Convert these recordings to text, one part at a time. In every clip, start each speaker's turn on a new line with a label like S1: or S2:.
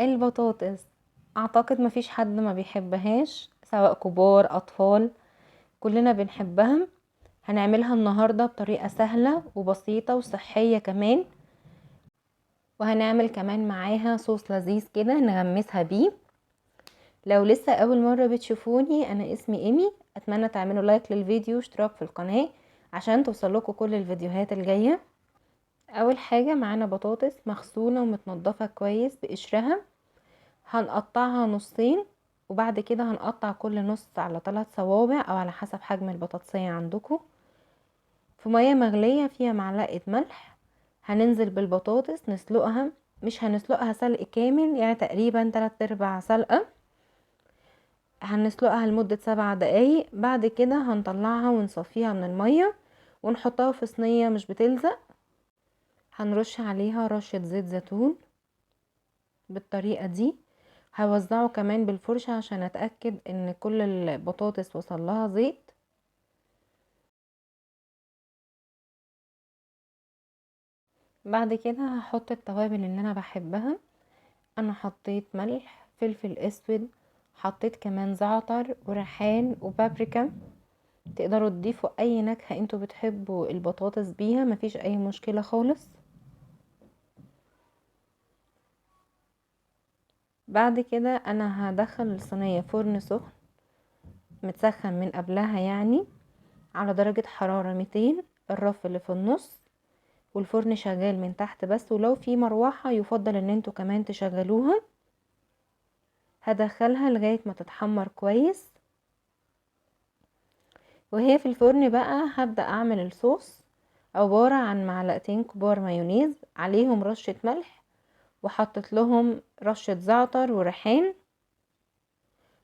S1: البطاطس اعتقد مفيش حد ما بيحبهاش، سواء كبار اطفال، كلنا بنحبها. هنعملها النهاردة بطريقة سهلة وبسيطة وصحية كمان، وهنعمل كمان معاها صوص لذيذ كده نغمسها بيه. لو لسه اول مرة بتشوفوني، انا اسمي ايمي. اتمنى تعملوا لايك للفيديو واشتراك في القناة عشان توصلكوا كل الفيديوهات الجاية. اول حاجة معانا بطاطس مغسولة ومتنضفة كويس بقشرها، هنقطعها نصين، وبعد كده هنقطع كل نص على 3 صوابع او على حسب حجم البطاطسية عندكم. في مية مغلية فيها معلقة ملح هننزل بالبطاطس نسلقها، مش هنسلقها سلق كامل، يعني تقريبا 3/4 سلقة. هنسلقها لمدة 7 دقايق. بعد كده هنطلعها ونصفيها من المية ونحطها في صينية مش بتلزق. هنرش عليها رشة زيت زيتون بالطريقة دي. هوزعه كمان بالفرشة عشان اتأكد ان كل البطاطس وصلها زيت. بعد كده هحط التوابل اللي انا بحبها. انا حطيت ملح، فلفل اسود، حطيت كمان زعتر وريحان وبابريكا. تقدروا تضيفوا اي نكهة انتوا بتحبوا البطاطس بيها، مفيش اي مشكلة خالص. بعد كده انا هدخل الصينية فرن سخن متسخن من قبلها، يعني على درجة حرارة 200، الرف اللي في النص، والفرن شغال من تحت بس، ولو في مروحة يفضل ان انتوا كمان تشغلوها. هدخلها لغاية ما تتحمر كويس، وهي في الفرن بقى هبدأ اعمل الصوص. عبارة عن معلقتين كبار مايونيز، عليهم رشة ملح، وحطت لهم رشة زعتر وريحان،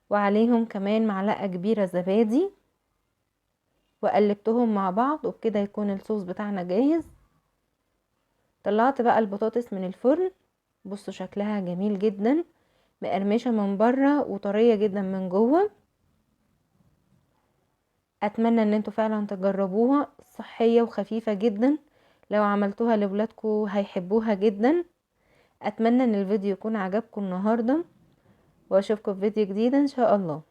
S1: وعليهم كمان معلقة كبيرة زبادي، وقلبتهم مع بعض، وبكده يكون الصوص بتاعنا جاهز. طلعت بقى البطاطس من الفرن، بصوا شكلها جميل جدا، مقرمشة من بره وطرية جدا من جوه. اتمنى ان انتوا فعلا تجربوها، صحية وخفيفة جدا. لو عملتوها لولادكم هيحبوها جدا. اتمنى ان الفيديو يكون عجبكم النهاردة، واشوفكم في فيديو جديد ان شاء الله.